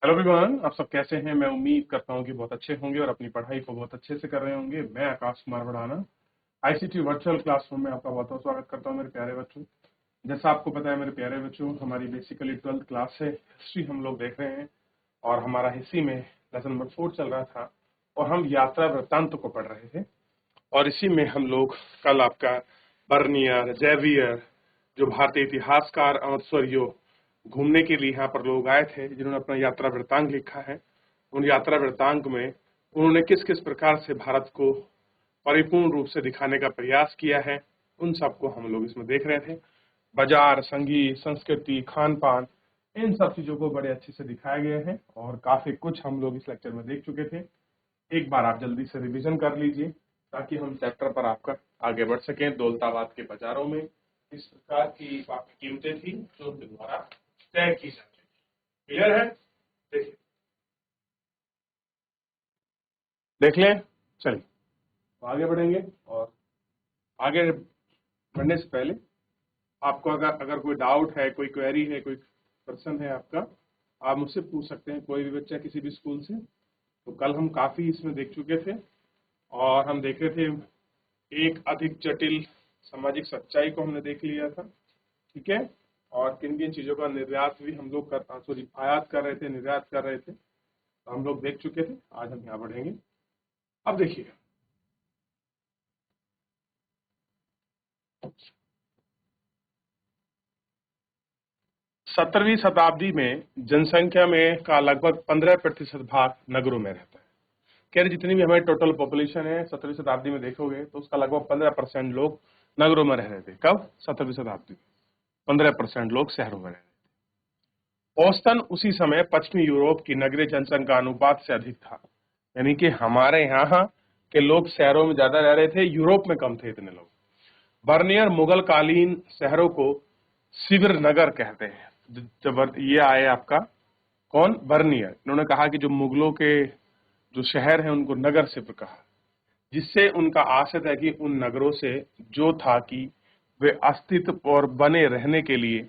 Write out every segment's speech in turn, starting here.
Hello everyone, आप सब कैसे हैं। मैं उम्मीद करता हूं कि बहुत अच्छे होंगे और अपनी पढ़ाई को बहुत अच्छे से कर रहे होंगे। मैं आकाश कुमार बढ़ाना आईसीटी वर्चुअल क्लासरूम में आपका बहुत बहुत स्वागत करता हूं मेरे प्यारे बच्चों। जैसा आपको पता है मेरे प्यारे बच्चों, हमारी बेसिकली 12th क्लास है, हिस्ट्री हम लोग देख रहे हैं और हमारा हिस्ट्री में लेसन नंबर 4 चल रहा था और हम यात्रा वृत्तांत को पढ़ रहे थे। और इसी में हम लोग कल आपका बर्नियर, जेवियर, जो भारतीय इतिहासकार अमृतसरियों घूमने के लिए यहाँ पर लोग आए थे, जिन्होंने अपना यात्रा वृत्तांत लिखा है, उन यात्रा वृत्तांत में उन्होंने किस किस प्रकार से भारत को परिपूर्ण रूप से दिखाने का प्रयास किया है, उन सबको हम लोग इसमें देख रहे थे। बाजार, संगीत, संस्कृति, खान पान, इन सब चीजों को बड़े अच्छे से दिखाया गया है और काफी कुछ हम लोग इस लेक्चर में देख चुके थे। एक बार आप जल्दी से रिवीजन कर लीजिए ताकि हम चैप्टर पर आपका आगे बढ़ सकें। दौलताबाद के बाजारों में इस प्रकार की काफी कीमतें थी जो उनके द्वारा तय की जाती थी। क्लियर है? देखिए, देख लें। चलिए तो आगे बढ़ेंगे और आगे बढ़ने से पहले आपको अगर कोई डाउट है, कोई क्वेरी है, कोई प्रश्न है आपका, आप मुझसे पूछ सकते हैं। कोई भी बच्चा किसी भी स्कूल से। तो कल हम काफी इसमें देख चुके थे और हम देख रहे थे एक अधिक जटिल सामाजिक सच्चाई को हमने देख लिया था। ठीक है, और किन किन चीजों का निर्यात भी हम लोग आयात कर रहे थे, निर्यात कर रहे थे, तो हम लोग देख चुके थे। आज हम यहाँ बढ़ेंगे। अब देखिए, सत्रहवीं शताब्दी में जनसंख्या में का लगभग 15% भाग नगरों में रहता है। कह रहे जितनी भी हमारी टोटल पॉपुलेशन है 17वीं शताब्दी में देखोगे तो उसका लगभग 15% लोग नगरों में रह रहे थे। कब? 17वीं शताब्दी में 15% लोग शहरों में रह रहे थे। औसतन उसी समय पश्चिमी यूरोप की नगरीय जनसंख्या अनुपात से अधिक था, यानी कि हमारे यहाँ के लोग शहरों में ज्यादा रह रहे थे, यूरोप में कम थे इतने लोग। बर्नियर मुगल कालीन शहरों को शिविर नगर कहते हैं। जब ये आए आपका कौन? बर्नियर। इन्होंने कहा कि जो मुगलों के जो शहर हैं उनको नगर शिविर कहा, जिससे उनका आशय है कि उन नगरों से जो था कि वे अस्तित्व और बने रहने के लिए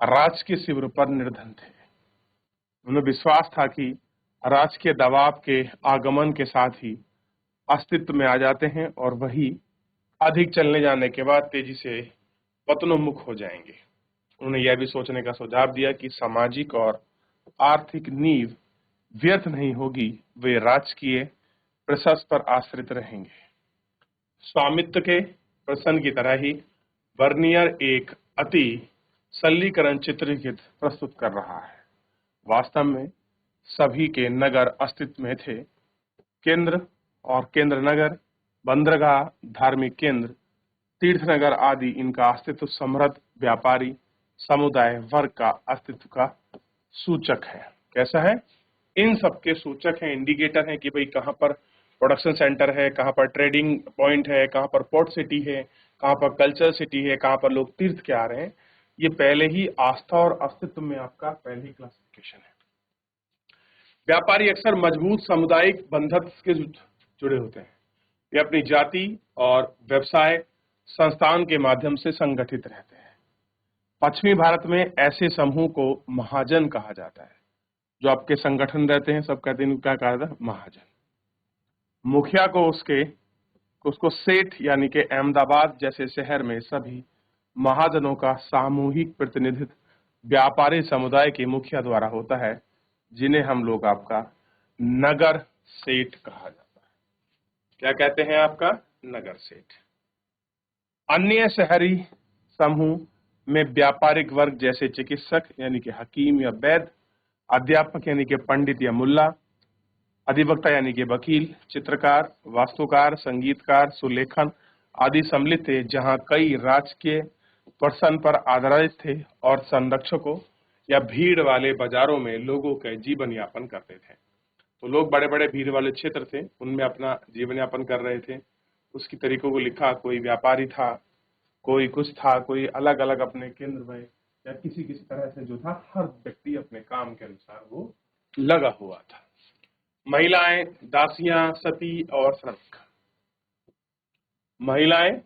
राजकीय शिविर पर निर्धन थे। उन्हें विश्वास था कि राजकीय दबाव के आगमन के साथ ही अस्तित्व में आ जाते हैं और वही अधिक चलने जाने के बाद तेजी से पतनोन्मुख हो जाएंगे। उन्होंने यह भी सोचने का सुझाव दिया कि सामाजिक और आर्थिक नींव व्यर्थ नहीं होगी, वे राजकीय प्रशस्त पर आश्रित रहेंगे। स्वामित्व के प्रश्न की तरह ही बर्नियर एक अति सरलीकरण चित्रित प्रस्तुत कर रहा है। वास्तव में सभी के नगर अस्तित्व में थे। केंद्र और केंद्र नगर, बंदरगाह, धार्मिक केंद्र, तीर्थनगर आदि इनका अस्तित्व समृद्ध व्यापारी समुदाय वर्ग का अस्तित्व का सूचक है। कैसा है? इन सबके सूचक हैं, इंडिकेटर हैं कि भाई कहाँ पर प्रोडक्शन सेंटर है, कहाँ पर ट्रेडिंग पॉइंट है, कहाँ पर पोर्ट सिटी है, कहाँ पर कल्चर सिटी है, कहाँ पर लोग तीर्थ के आ रहे हैं। ये पहले ही आस्था और अस्तित्व में आपका पहले ही क्लासिफिकेशन है। व्यापारी अक्सर मजबूत सामुदायिक बंधन के जुड़े होते हैं। वे अपनी जाति और व्यवसाय संस्थान के माध्यम से संगठित रहते हैं। पश्चिमी भारत में ऐसे समूह को महाजन कहा जाता है। जो आपके संगठन रहते हैं सब कहते हैं क्या कहा जाता है? महाजन। मुखिया को उसको सेठ यानी कि अहमदाबाद जैसे शहर में सभी महाजनों का सामूहिक प्रतिनिधित्व व्यापारी समुदाय के मुखिया द्वारा होता है, जिन्हें हम लोग आपका नगर सेठ कहा जाता है। क्या कहते हैं? आपका नगर सेठ। अन्य शहरी समूह में व्यापारिक वर्ग जैसे चिकित्सक यानी कि हकीम या वैद्य, अध्यापक यानी कि पंडित या मुल्ला, अधिवक्ता यानी कि वकील, चित्रकार, वास्तुकार, संगीतकार, सुलेखन आदि सम्मिलित थे, जहां कई राजकीय प्रश्न पर आधारित थे और संरक्षकों या भीड़ वाले बाजारों में लोगों के जीवन यापन करते थे। तो लोग बड़े बड़े भीड़ वाले क्षेत्र थे, उनमें अपना जीवन यापन कर रहे थे। उसकी तरीकों को लिखा, कोई व्यापारी था, कोई कुछ था, कोई अलग अलग अपने केंद्र में या किसी किसी तरह से जो था, हर व्यक्ति अपने काम के अनुसार वो लगा हुआ था। महिलाएं, दासियां, सती और श्रमिक। महिलाएं,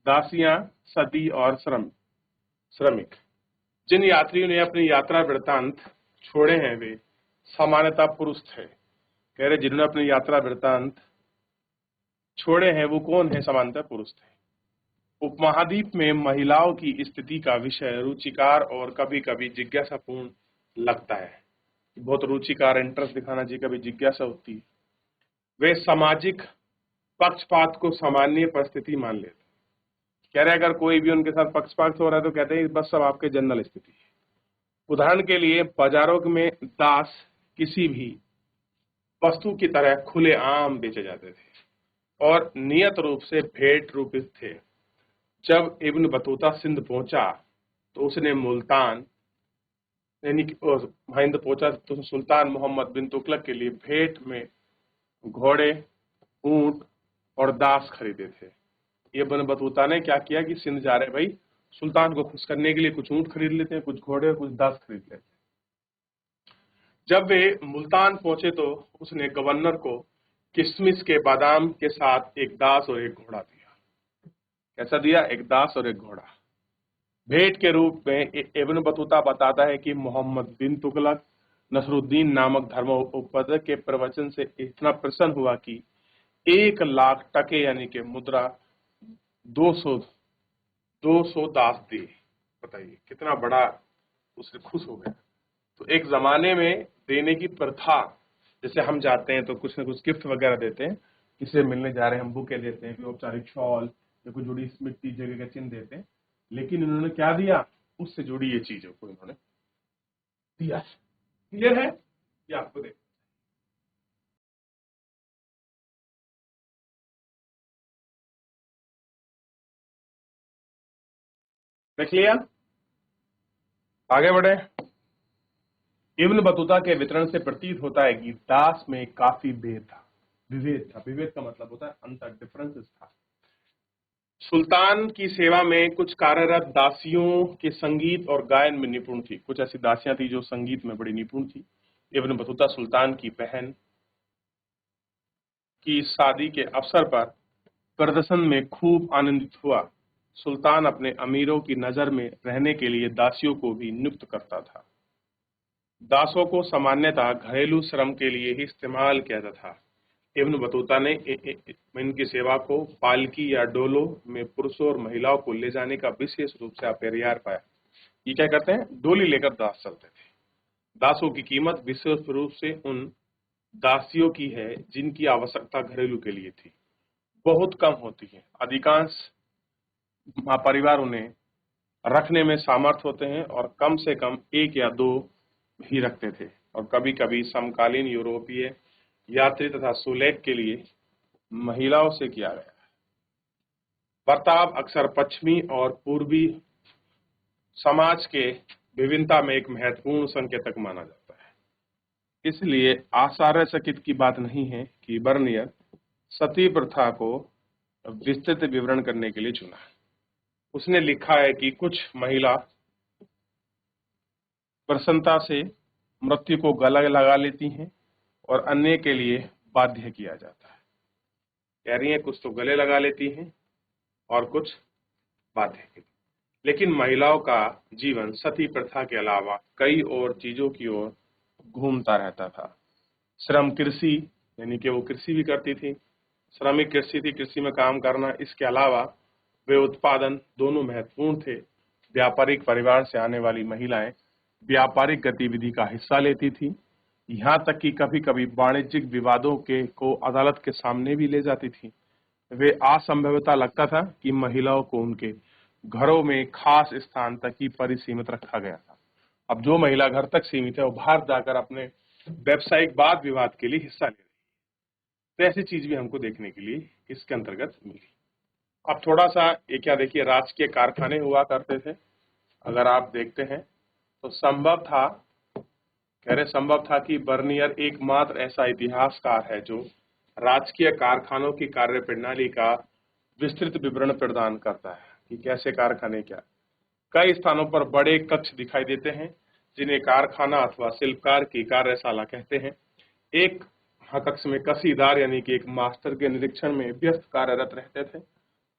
दासियां, सती और श्रमिक। जिन यात्रियों ने अपनी यात्रा वृत्तांत छोड़े हैं वे सामान्यतः पुरुष थे। कह रहे जिन्होंने अपनी यात्रा वृत्तांत छोड़े हैं वो कौन है? सामान्यतः पुरुष थे। उपमहाद्वीप में महिलाओं की स्थिति का विषय रुचिकार और कभी कभी जिज्ञासापूर्ण लगता है। बहुत रुचिकार, इंटरेस्ट दिखाना चाहिए, कभी जिज्ञासा होती है। वे सामाजिक पक्षपात को सामान्य परिस्थिति मान लेते। कह रहे अगर कोई भी उनके साथ पक्षपात हो रहा है तो कहते हैं बस सब आपके जनरल स्थिति है। उदाहरण के लिए बाजारों में दास किसी भी वस्तु की तरह खुलेआम बेचे जाते थे और नियत रूप से भेंट रूपित थे। जब इब्न बतूता सिंध पहुंचा तो उसने मुल्तान यानी कि हिंद पहुंचा तो सुल्तान मोहम्मद बिन तुगलक के लिए भेंट में घोड़े, ऊंट और दास खरीदे थे। इब्न बतूता ने क्या किया कि सिंध जा रहे भाई, सुल्तान को खुश करने के लिए कुछ ऊंट खरीद लेते हैं, कुछ घोड़े और कुछ दास खरीद लेते हैं। जब वे मुल्तान पहुंचे तो उसने गवर्नर को किशमिश के बादाम के साथ एक दास और एक घोड़ा दिया। कैसा दिया? एक दास और एक घोड़ा। भेंट के रूप में इब्न बतूता बताता है कि मोहम्मद बिन तुगलक नसरुद्दीन नामक धर्मोपदेशक के प्रवचन से इतना प्रसन्न हुआ कि 1,00,000 टके यानी कि मुद्रा 200 दास दिए। बताइए कितना बड़ा, उससे खुश हो गया। तो एक जमाने में देने की प्रथा, जैसे हम जाते हैं तो कुछ न कुछ गिफ्ट वगैरह देते हैं, किसी से मिलने जा रहे हैं हम बुके देते हैं, औपचारिक शॉल या कुछ जुड़ी स्मृति जगह का चिन्ह देते हैं, लेकिन इन्होंने क्या दिया? उससे जुड़ी ये चीजों को इन्होंने दिया। क्लियर है? ये आपको देख लिया। आगे बढ़े। इब्न बतूता के वितरण से प्रतीत होता है कि दास में काफी भेद था, विभेद था। विभेद का मतलब होता है अंतर, डिफरेंसेस था। सुल्तान की सेवा में कुछ कार्यरत दासियों के संगीत और गायन में निपुण थी। कुछ ऐसी दासियां थी जो संगीत में बड़ी निपुण थी। इब्न बतूता सुल्तान की बहन की शादी के अवसर पर प्रदर्शन में खूब आनंदित हुआ। सुल्तान अपने अमीरों की नजर में रहने के लिए दासियों को भी नियुक्त करता था। दासों को सामान्यतः घरेलू श्रम के लिए ही इस्तेमाल किया जाता था। इब्न बतूता ने इनकी सेवा को पालकी या डोलो में पुरुषों और महिलाओं को ले जाने का विशेष रूप से अपरिहार्य पाया। ये क्या करते हैं? डोली लेकर दास चलते थे। दासों की कीमत विशेष रूप से उन दासियों की है जिनकी आवश्यकता घरेलू के लिए थी, बहुत कम होती है। अधिकांश परिवार उन्हें रखने में सामर्थ होते हैं और कम से कम 1 या 2 ही रखते थे। और कभी कभी समकालीन यूरोपीय यात्री तथा सुलेख के लिए महिलाओं से किया गया। बर्ताव अक्सर पश्चिमी और पूर्वी समाज के विभिन्नता में एक महत्वपूर्ण संकेतक माना जाता है। इसलिए आश्चर्यचकित की बात नहीं है कि बर्नियर सती प्रथा को विस्तृत विवरण करने के लिए चुना। उसने लिखा है कि कुछ महिला प्रसन्नता से मृत्यु को गला लगा लेती हैं और अन्य के लिए बाध्य किया जाता है। कह रही है कुछ तो गले लगा लेती हैं और कुछ बाध्य के लिए। लेकिन महिलाओं का जीवन सती प्रथा के अलावा कई और चीजों की ओर घूमता रहता था। श्रम कृषि यानी कि वो कृषि भी करती थी, श्रमिक कृषि थी, कृषि में काम करना। इसके अलावा वे उत्पादन दोनों महत्वपूर्ण थे। व्यापारिक परिवार से आने वाली महिलाएं व्यापारिक गतिविधि का हिस्सा लेती थी, यहाँ तक कि कभी कभी वाणिज्यिक विवादों को अदालत के सामने भी ले जाती थी। वे असंभवता लगता था कि महिलाओं को उनके घरों में खास स्थान तक ही परिसीमित रखा गया था। अब जो महिला घर तक सीमित है वो बाहर जाकर अपने व्यावसायिक वाद विवाद के लिए हिस्सा ले रही है। तो ऐसी चीज भी हमको देखने के लिए इसके अंतर्गत मिली। अब थोड़ा सा ये क्या देखिए, राजकीय कारखाने हुआ करते थे। अगर आप देखते हैं तो संभव था कि बर्नियर एकमात्र ऐसा इतिहासकार है जो राजकीय कारखानों की कार्य प्रणाली का विस्तृत विवरण प्रदान करता है कि कैसे कारखाने क्या। कई स्थानों पर बड़े कक्ष दिखाई देते हैं जिन्हें कारखाना अथवा शिल्पकार की कार्यशाला कहते हैं। एक कक्ष में कसीदार यानी कि एक मास्टर के निरीक्षण में व्यस्त कार्यरत रहते थे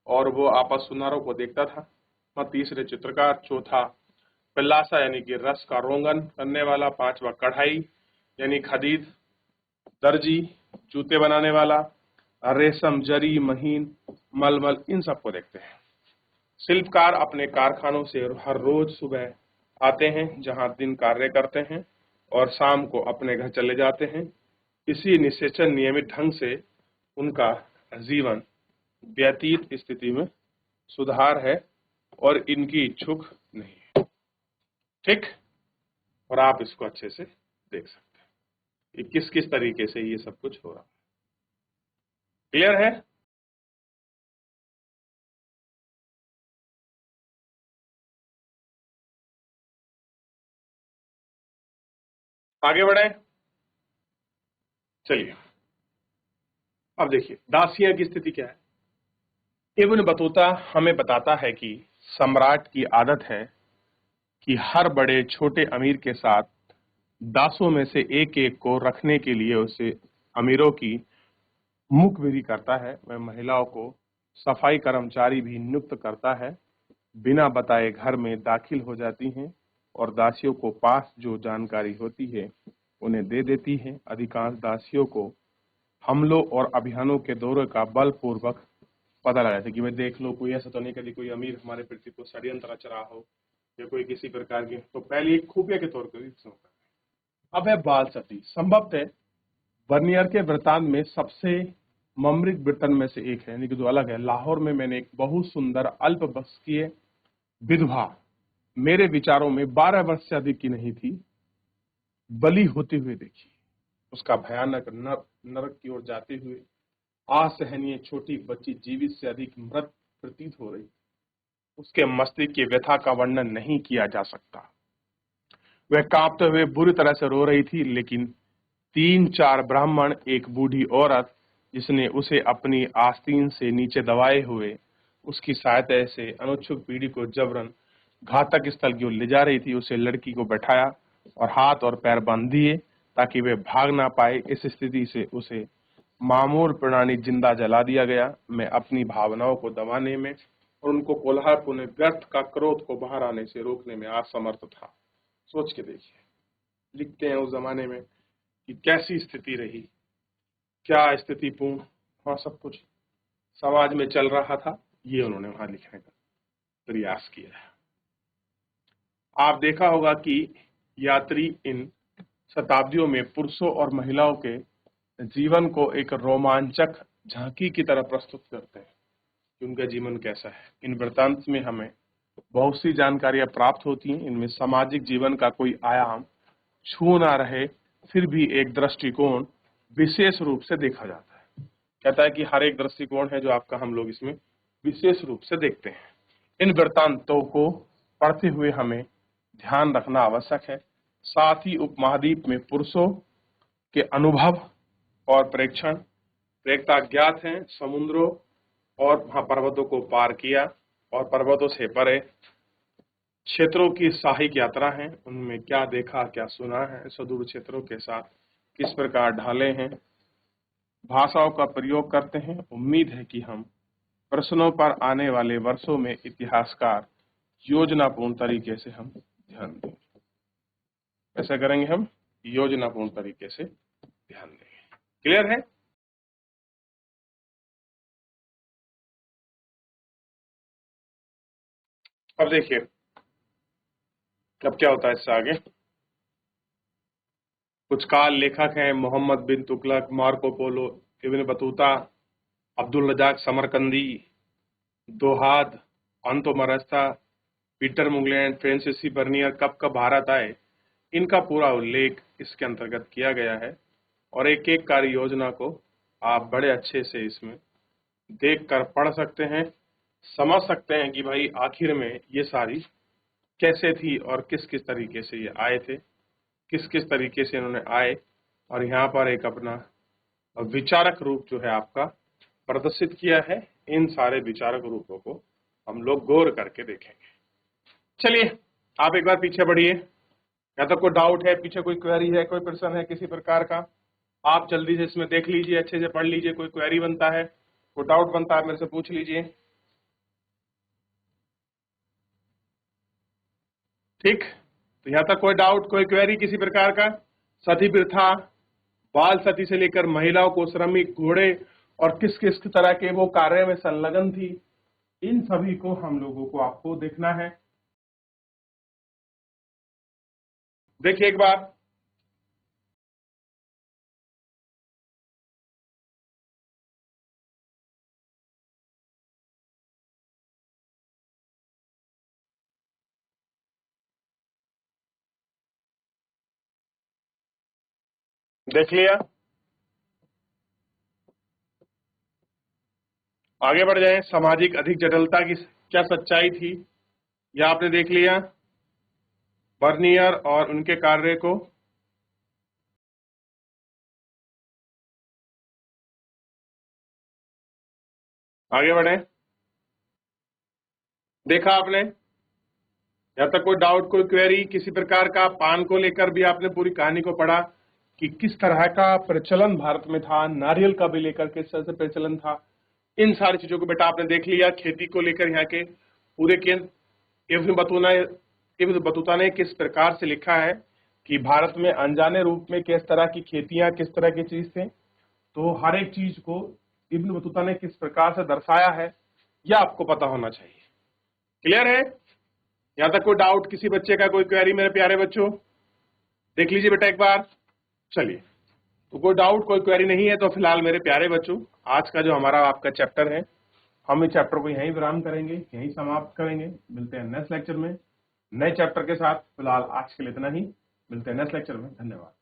और वो आपस सुनारों को देखता था। तीसरे चित्रकार, चौथा पिल्लासा यानी कि रस का रोगन करने वाला, पांचवा कढ़ाई यानी खदीद, दर्जी, जूते बनाने वाला, रेशम, जरी, महीन, मलमल, इन सबको देखते हैं। शिल्पकार अपने कारखानों से हर रोज सुबह आते हैं, जहां दिन कार्य करते हैं और शाम को अपने घर चले जाते हैं। इसी निश्चय नियमित ढंग से उनका जीवन व्यतीत स्थिति में सुधार है और इनकी इच्छुक नहीं है। ठीक, और आप इसको अच्छे से देख सकते हैं कि किस किस तरीके से ये सब कुछ हो रहा है। क्लियर है? आगे बढ़े, चलिए। अब देखिए दासियां की स्थिति क्या है। इब्न बतूता हमें बताता है कि सम्राट की आदत है कि हर बड़े छोटे अमीर के साथ दासों में से एक एक को रखने के लिए उसे अमीरों की मुखबिरी करता है। वह महिलाओं को सफाई कर्मचारी भी नियुक्त करता है, बिना बताए घर में दाखिल हो जाती हैं और दासियों को पास जो जानकारी होती है उन्हें दे देती हैं। अधिकांश दासियों को हमलों और अभियानों के दौरे का बलपूर्वक पता लगा था कि मैं देख लो कोई ऐसा तो नहीं कभी कोई अमीर हमारे प्रति को षड्यंत्र रच रहा हो या कोई किसी प्रकार की, तो पहले एक खुफिया के तौर पर अब है बाल सती। संभवतः बर्नियर के वृतांत में सबसे ममरिक ब्रिटेन में से एक है, यानी कि जो अलग है। लाहौर में मैंने एक बहुत सुंदर अल्पवयस्कीय विधवा, मेरे विचारों में 12 वर्ष से अधिक की नहीं थी, बलि होते हुए देखी। उसका भयानक नरक की ओर जाते हुए असहनीय छोटी बच्ची जीवित से अधिक मृत प्रतीत हो रही। उसके मस्तिष्क की व्यथा का वर्णन नहीं किया जा सकता। वह कांपते हुए बुरी तरह से रो रही थी, लेकिन 3-4 ब्राह्मण, एक बूढ़ी औरत जिसने उसे अपनी आस्तीन से नीचे दबाए हुए उसकी सहायता से अनुच्छुक पीढ़ी को जबरन घातक स्थल की ओर ले जा रही थी, उसे लड़की को बैठाया और हाथ और पैर बांध दिए ताकि वे भाग ना पाए। इस स्थिति से उसे मामूल प्रणाली जिंदा जला दिया गया। मैं अपनी भावनाओं को दबाने में और उनको कोलाहलपूर्ण व्यर्थ का क्रोध को बाहर आने से रोकने में असमर्थ था। सोच के देखिए, लिखते हैं उस जमाने में कि कैसी स्थिति रही, क्या स्थितिपूर्ण हाँ सब कुछ समाज में चल रहा था, ये उन्होंने वहां लिखने का प्रयास किया है। आप देखा होगा कि यात्री इन शताब्दियों में पुरुषों और महिलाओं के जीवन को एक रोमांचक झांकी की तरह प्रस्तुत करते हैं कि उनका जीवन कैसा है। इन वृत्तांत में हमें बहुत सी जानकारियां प्राप्त होती हैं। इनमें सामाजिक जीवन का कोई आयाम छू ना रहे, फिर भी एक दृष्टिकोण विशेष रूप से देखा जाता है। कहता है कि हर एक दृष्टिकोण है जो आपका हम लोग इसमें विशेष रूप से देखते हैं। इन वृत्तांतों को पढ़ते हुए हमें ध्यान रखना आवश्यक है। साथ ही उपमहाद्वीप में पुरुषों के अनुभव और प्रेक्षण प्रेरकता ज्ञात हैं। समुद्रों और महापर्वतों को पार किया और पर्वतों से परे क्षेत्रों की साहसिक यात्रा है। उनमें क्या देखा क्या सुना है, सुदूर क्षेत्रों के साथ किस प्रकार ढाले हैं, भाषाओं का प्रयोग करते हैं। उम्मीद है कि हम प्रश्नों पर आने वाले वर्षों में इतिहासकार योजनापूर्ण तरीके से हम ध्यान देंगे। ऐसा करेंगे हम योजनापूर्ण तरीके से ध्यान देंगे। क्लियर है? अब देखिए अब क्या होता है इससे आगे। कुछ काल लेखक हैं Muhammad bin Tughlaq, Marco Polo, Ibn Battuta, Abdul Razzaq Samarqandi, दोहाद, अंतो मरस्ता, पीटर मुगलैंड, फ्रांसीसी बर्नियर कब कब भारत आए, इनका पूरा उल्लेख इसके अंतर्गत किया गया है और एक एक कार्य योजना को आप बड़े अच्छे से इसमें देखकर पढ़ सकते हैं, समझ सकते हैं कि भाई आखिर में ये सारी कैसे थी और किस किस तरीके से ये आए थे, किस किस तरीके से इन्होंने आए और यहाँ पर एक अपना विचारक रूप जो है आपका प्रदर्शित किया है। इन सारे विचारक रूपों को हम लोग गौर करके देखेंगे। चलिए आप एक बार पीछे बढ़िए, या तो कोई डाउट है, पीछे कोई क्वेरी है, कोई प्रश्न है किसी प्रकार का, आप जल्दी से इसमें देख लीजिए, अच्छे से पढ़ लीजिए। कोई क्वेरी बनता है, कोई डाउट बनता है, मेरे से पूछ लीजिए। ठीक, तो यहाँ तक कोई डाउट कोई क्वेरी किसी प्रकार का? सती प्रथा, बाल सती से लेकर महिलाओं को श्रमिक, घोड़े और किस किस तरह के वो कार्य में संलग्न थी, इन सभी को हम लोगों को आपको देखना है। देखिए एक बार, देख लिया, आगे बढ़ जाएं। सामाजिक अधिक जटिलता की क्या सच्चाई थी, यह आपने देख लिया। बर्नियर और उनके कार्य को, आगे बढ़े, देखा आपने। जब तक कोई डाउट, कोई क्वेरी किसी प्रकार का, पान को लेकर भी आपने पूरी कहानी को पढ़ा कि किस तरह का प्रचलन भारत में था, नारियल का भी लेकर किस तरह से प्रचलन था, इन सारी चीजों को बेटा आपने देख लिया। खेती को लेकर यहाँ के पूरे केंद्र इब्न बतूता ने किस प्रकार से लिखा है कि भारत में अनजाने रूप में किस तरह की खेतियां, किस तरह की चीज थे, तो हर एक चीज को इब्न बतूता ने किस प्रकार से दर्शाया है, यह आपको पता होना चाहिए। क्लियर है? यहां तक कोई डाउट, किसी बच्चे का कोई क्वेरी मेरे प्यारे बच्चों? देख लीजिए बेटा एक बार। चलिए, तो कोई डाउट, कोई क्वेरी नहीं है तो फिलहाल मेरे प्यारे बच्चों, आज का जो हमारा आपका चैप्टर है, हम इस चैप्टर को यहीं विराम करेंगे, यहीं समाप्त करेंगे। मिलते हैं नेक्स्ट लेक्चर में नए चैप्टर के साथ। फिलहाल आज के लिए इतना ही, मिलते हैं नेक्स्ट लेक्चर में। धन्यवाद।